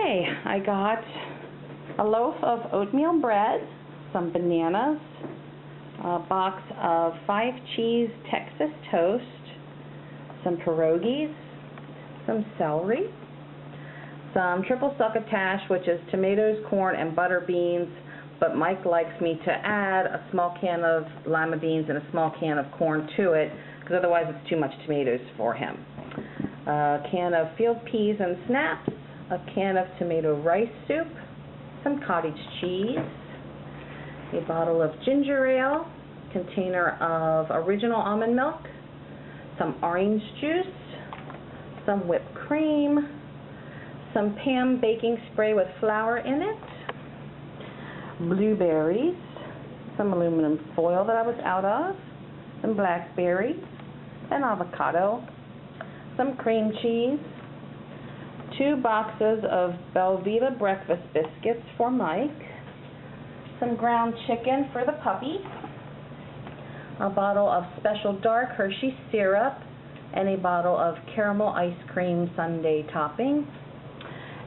Okay, I got a loaf of oatmeal bread, some bananas, a box of 5 cheese Texas toast, some pierogies, some celery, some triple succotash, which is tomatoes, corn, and butter beans, but Mike likes me to add a small can of lima beans and a small can of corn to it, because otherwise it's too much tomatoes for him. A can of field peas and snaps, a can of tomato rice soup, some cottage cheese, a bottle of ginger ale, container of original almond milk, some orange juice, some whipped cream, some Pam baking spray with flour in it, blueberries, some aluminum foil that I was out of, some blackberries, an avocado, some cream cheese, 2 boxes of Belvita breakfast biscuits for Mike, some ground chicken for the puppy, a bottle of special dark Hershey syrup, and a bottle of caramel ice cream sundae topping,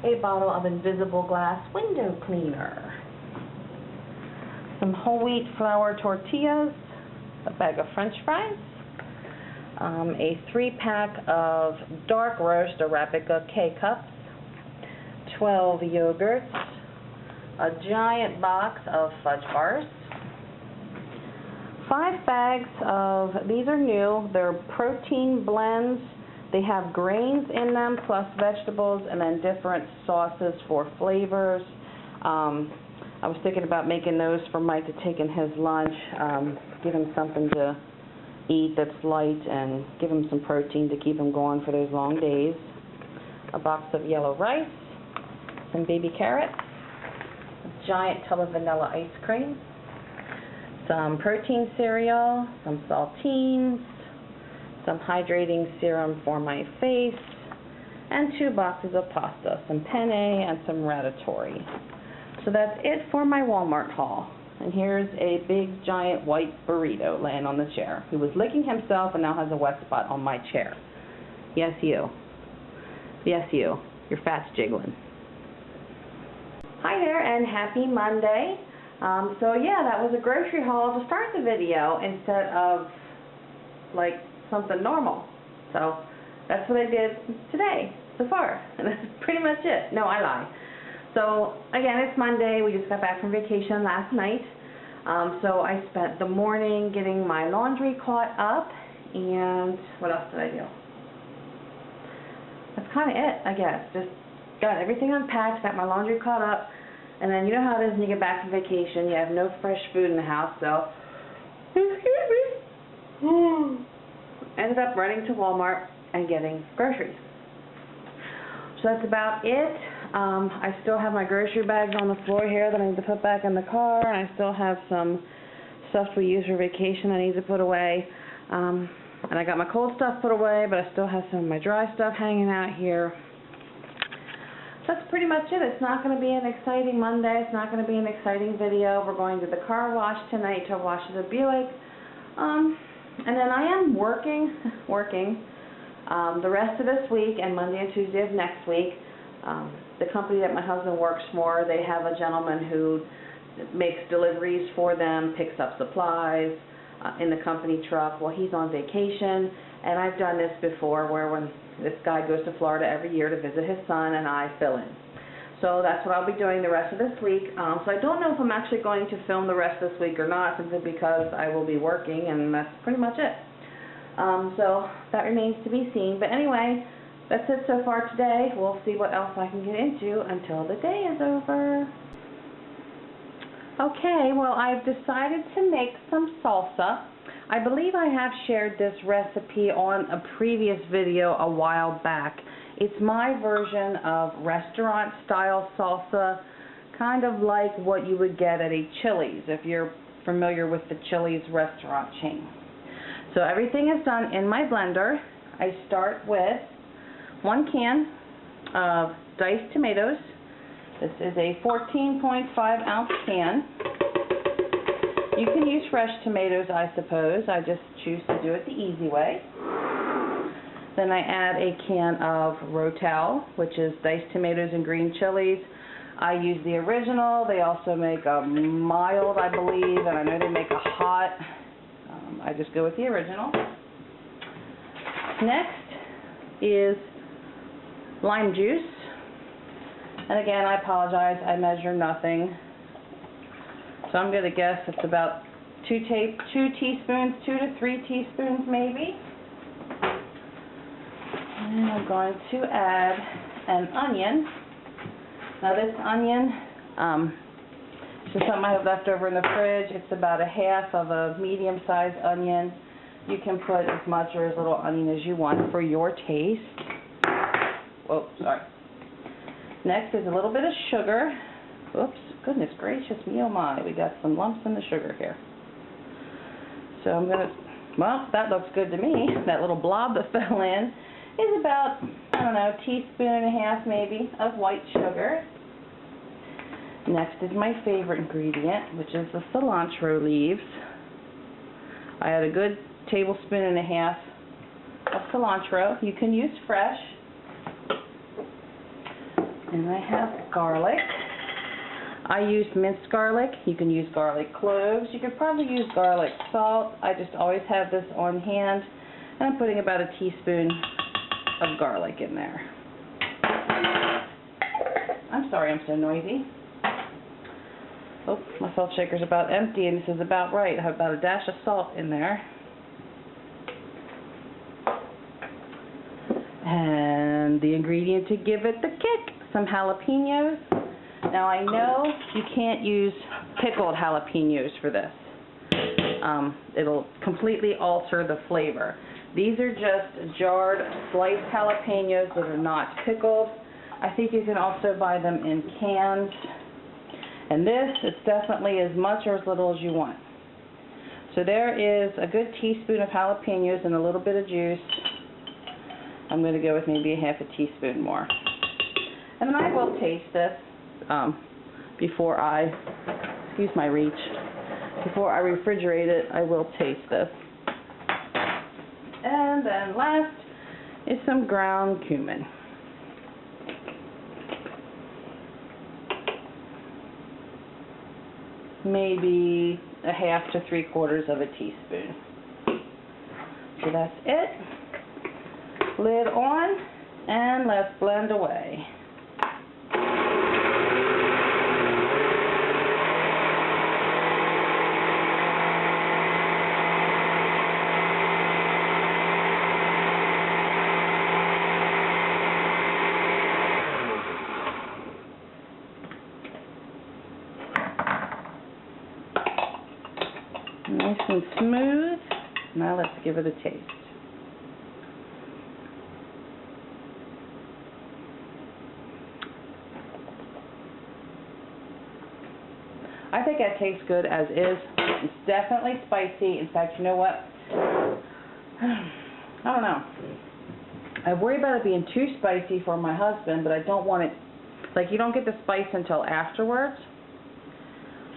a bottle of invisible glass window cleaner, some whole wheat flour tortillas, a bag of french fries, a 3-pack of dark roast Arabica K-Cups, 12 yogurts, a giant box of fudge bars, 5 bags of, these are new, they're protein blends. They have grains in them plus vegetables and then different sauces for flavors. I was thinking about making those for Mike to take in his lunch, give him something to eat that's light and give him some protein to keep him going for those long days. A box of yellow rice, some baby carrots, a giant tub of vanilla ice cream, some protein cereal, some saltines, some hydrating serum for my face, and 2 boxes of pasta, some penne and some ratatouille. So that's it for my Walmart haul. And here's a big giant white burrito laying on the chair. He was licking himself and now has a wet spot on my chair. Yes, you. Yes, you. Your fat's jiggling. Hi there and happy Monday. So yeah, that was a grocery haul to start the video instead of like something normal. So that's what I did today so far. And that's pretty much it. No, I lie. So again, it's Monday. We just got back from vacation last night. So I spent the morning getting my laundry caught up, and what else did I do? That's kind of it, I guess. Just got everything unpacked, got my laundry caught up, and then you know how it is when you get back from vacation, you have no fresh food in the house, so excuse me. Ended up running to Walmart and getting groceries. So that's about it. I still have my grocery bags on the floor here that I need to put back in the car, and I still have some stuff we use for vacation I need to put away. And I got my cold stuff put away, but I still have some of my dry stuff hanging out here. That's pretty much it. It's not going to be an exciting Monday. It's not going to be an exciting video. We're going to the car wash tonight to wash the Buick. And then I am working the rest of this week and Monday and Tuesday of next week. The company that my husband works for, they have a gentleman who makes deliveries for them, picks up supplies in the company truck while he's on vacation. And I've done this before where when this guy goes to Florida every year to visit his son and I fill in. So that's what I'll be doing the rest of this week. So I don't know if I'm actually going to film the rest of this week or not, simply because I will be working, and that's pretty much it. So that remains to be seen. But anyway, that's it so far today. We'll see what else I can get into until the day is over. Okay, well, I've decided to make some salsa. I believe I have shared this recipe on a previous video a while back. It's my version of restaurant-style salsa, kind of like what you would get at a Chili's, if you're familiar with the Chili's restaurant chain. So everything is done in my blender. I start with 1 can of diced tomatoes. This is a 14.5 ounce can. You can use fresh tomatoes, I suppose. I just choose to do it the easy way. Then I add a can of Rotel, which is diced tomatoes and green chilies. I use the original. They also make a mild, I believe, and I know they make a hot. I just go with the original. Next is lime juice. And again, I apologize, I measure nothing. So I'm going to guess it's about 2 teaspoons, 2 to 3 teaspoons maybe. And I'm going to add an onion. Now this onion, it's just something I have left over in the fridge. It's about a half of a medium-sized onion. You can put as much or as little onion as you want for your taste. Whoa, sorry. Next is a little bit of sugar. Oops, goodness gracious me, oh my, we got some lumps in the sugar here. So I'm going to, well, that looks good to me. That little blob that fell in is about, I don't know, a teaspoon and a half maybe of white sugar. Next is my favorite ingredient, which is the cilantro leaves. I add a good tablespoon and a half of cilantro. You can use fresh. And I have garlic. I use minced garlic. You can use garlic cloves. You could probably use garlic salt. I just always have this on hand. And I'm putting about a teaspoon of garlic in there. I'm sorry I'm so noisy. Oh, my salt shaker's about empty and this is about right. I have about a dash of salt in there. And the ingredient to give it the kick, some jalapenos. Now I know you can't use pickled jalapenos for this. It'll completely alter the flavor. These are just jarred sliced jalapenos that are not pickled. I think you can also buy them in cans. And this, it's definitely as much or as little as you want. So there is a good teaspoon of jalapenos and a little bit of juice. I'm going to go with maybe a half a teaspoon more. And then I will taste this before I, excuse my reach, before I refrigerate it, I will taste this. And then last is some ground cumin. Maybe a half to 3/4 of a teaspoon. So that's it. Lid on, and let's blend away. Nice and smooth. Now let's give it a taste. I think that tastes good as is. It's definitely spicy. In fact, you know what? I don't know. I worry about it being too spicy for my husband, but I don't want it, like you don't get the spice until afterwards.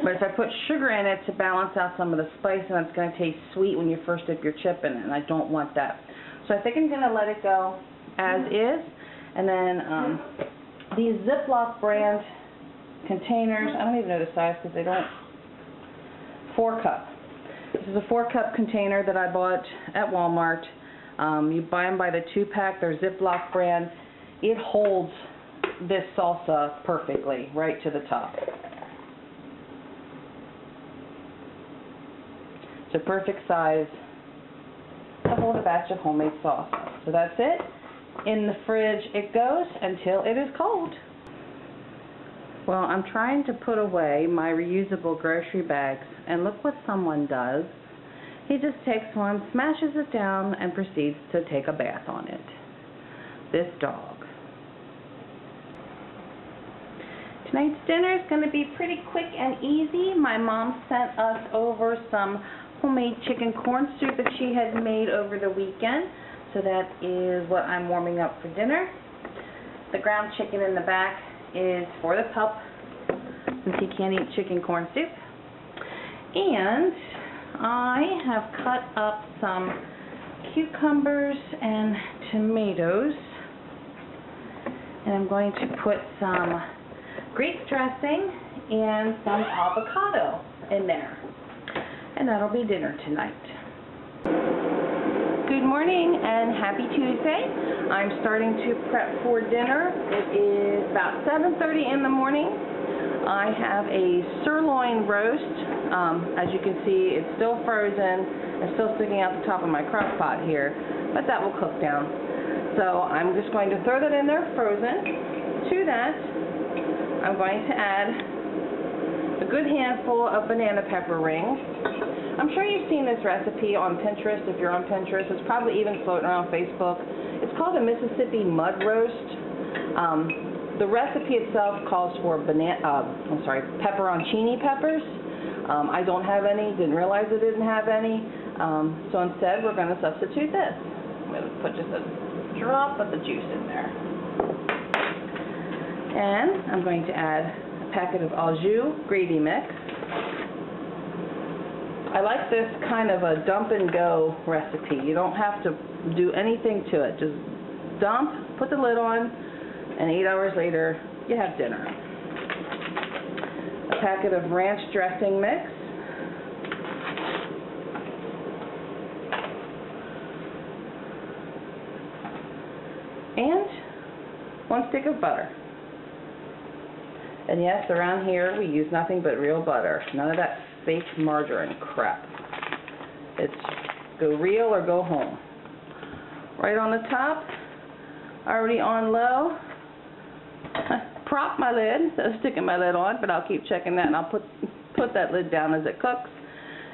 But if I put sugar in it to balance out some of the spice, and it's going to taste sweet when you first dip your chip in it, and I don't want that. So I think I'm going to let it go as is. And then these Ziploc brand containers, I don't even know the size because they don't, 4-cup. This is a 4-cup container that I bought at Walmart. You buy them by the 2-pack, they're Ziploc brand. It holds this salsa perfectly, right to the top. It's a perfect size to hold a batch of homemade salsa. So that's it. In the fridge it goes until it is cold. Well, I'm trying to put away my reusable grocery bags, and look what someone does. He just takes one, smashes it down, and proceeds to take a bath on it. This dog. Tonight's dinner is going to be pretty quick and easy. My mom sent us over some homemade chicken corn soup that she had made over the weekend. So that is what I'm warming up for dinner. The ground chicken in the back is for the pup, since he can't eat chicken corn soup. And I have cut up some cucumbers and tomatoes. And I'm going to put some Greek dressing and some avocado in there. And that'll be dinner tonight. Good morning and happy Tuesday. I'm starting to prep for dinner. It is about 7:30 in the morning. I have a sirloin roast. As you can see, it's still frozen. It's still sticking out the top of my crock pot here, but that will cook down. So I'm just going to throw that in there frozen. To that, I'm going to add a good handful of banana pepper rings. I'm sure you've seen this recipe on Pinterest. If you're on Pinterest, it's probably even floating around Facebook. It's called a Mississippi mud roast. The recipe itself calls for pepperoncini peppers. I don't have any, didn't realize I didn't have any. So instead, we're going to substitute this. I'm going to put just a drop of the juice in there. And I'm going to add a packet of au jus gravy mix. I like this kind of a dump and go recipe. You don't have to do anything to it. Just dump, put the lid on, and 8 hours later, you have dinner. A packet of ranch dressing mix. And 1 stick of butter. And yes, around here we use nothing but real butter. None of that fake margarine crap. It's go real or go home. Right on the top, already on low. Prop my lid, instead of sticking my lid on, but I'll keep checking that, and I'll put that lid down as it cooks.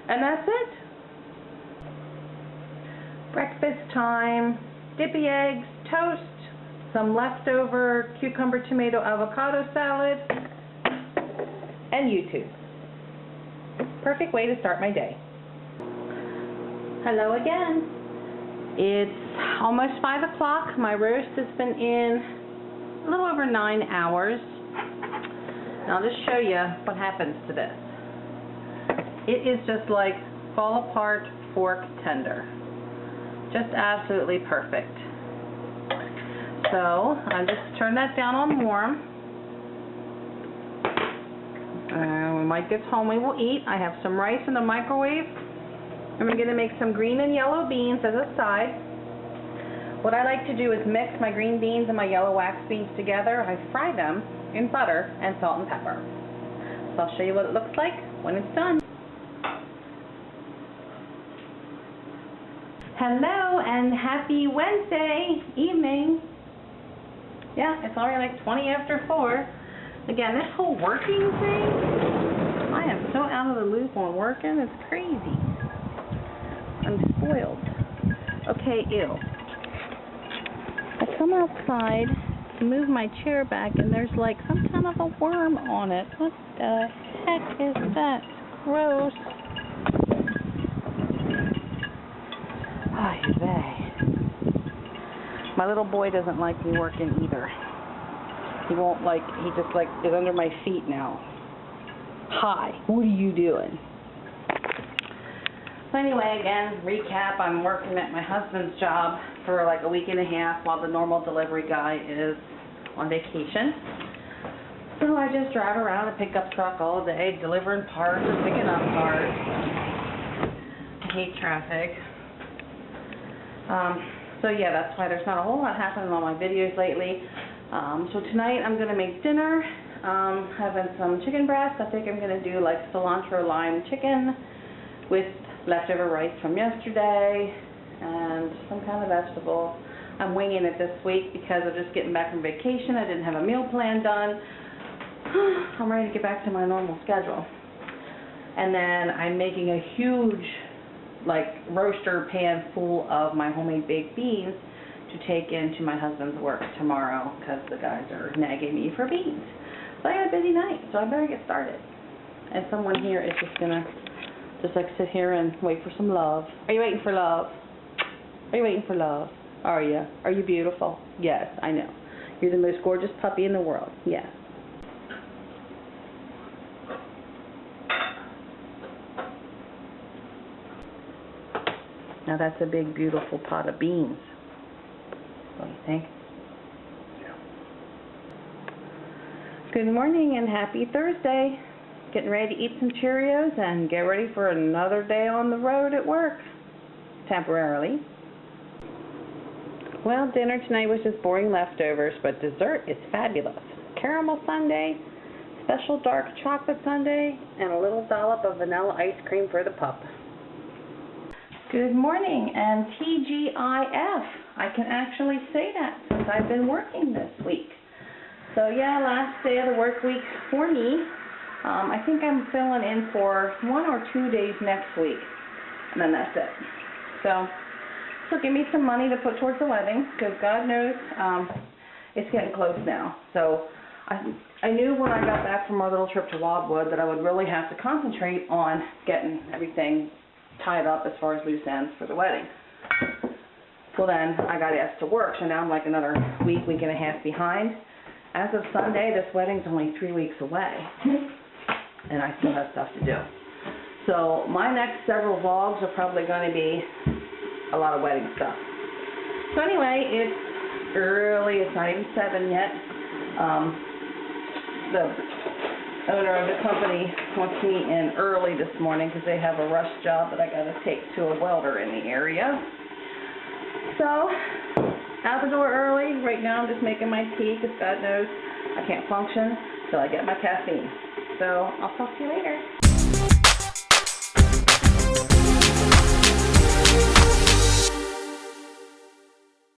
And that's it. Breakfast time, dippy eggs, toast, some leftover cucumber, tomato, avocado salad, and YouTube. Perfect way to start my day. Hello again. It's almost 5 o'clock. My roast has been in a little over 9 hours. And I'll just show you what happens to this. It is just like fall apart fork tender. Just absolutely perfect. So I just turn that down on warm. When Mike gets home, we will eat. I have some rice in the microwave. And we're going to make some green and yellow beans as a side. What I like to do is mix my green beans and my yellow wax beans together. I fry them in butter and salt and pepper. So I'll show you what it looks like when it's done. Hello and happy Wednesday evening. Yeah, it's already like 20 after 4. Again, this whole working thing, I am so out of the loop on working, it's crazy. I'm spoiled. Okay, ew. I come outside to move my chair back and there's like some kind of a worm on it. What the heck is that? Gross. Ay vey. My little boy doesn't like me working either. He won't he just is under my feet now. Hi, what are you doing? So anyway, again, recap, I'm working at my husband's job for like a week and a half while the normal delivery guy is on vacation. So I just drive around a pickup truck all day, delivering parts or picking up parts. I hate traffic. So yeah, that's why there's not a whole lot happening on my videos lately. So tonight I'm going to make dinner, having some chicken breast. I think I'm going to do like cilantro lime chicken with leftover rice from yesterday and some kind of vegetable. I'm winging it this week because I'm just getting back from vacation. I didn't have a meal plan done. I'm ready to get back to my normal schedule. And then I'm making a huge roaster pan full of my homemade baked beans to take into my husband's work tomorrow because the guys are nagging me for beans. So I got a busy night, so I better get started. And someone here is just gonna sit here and wait for some love. Are you waiting for love? Are you waiting for love? Are you? Are you beautiful? Yes, I know. You're the most gorgeous puppy in the world. Yes. Now that's a big, beautiful pot of beans. What do you think? Good morning and happy Thursday. Getting ready to eat some Cheerios and get ready for another day on the road at work, temporarily. Well, dinner tonight was just boring leftovers, but dessert is fabulous. Caramel sundae, special dark chocolate sundae, and a little dollop of vanilla ice cream for the pup. Good morning and TGIF. I can actually say that since I've been working this week. So yeah, last day of the work week for me. I think I'm filling in for 1 or 2 days next week, and then that's it. So give me some money to put towards the wedding, because God knows it's getting close now. So I knew when I got back from our little trip to Wildwood that I would really have to concentrate on getting everything tied up as far as loose ends for the wedding. Well, then I got asked to work, so now I'm like another week and a half behind. As of Sunday, this wedding's only 3 weeks away, and I still have stuff to do. So my next several vlogs are probably going to be a lot of wedding stuff. So anyway, it's early, it's not even 7 yet. The owner of the company wants me in early this morning because they have a rush job that I got to take to a welder in the area. So, out the door early. Right now I'm just making my tea because God knows I can't function till I get my caffeine. So, I'll talk to you later.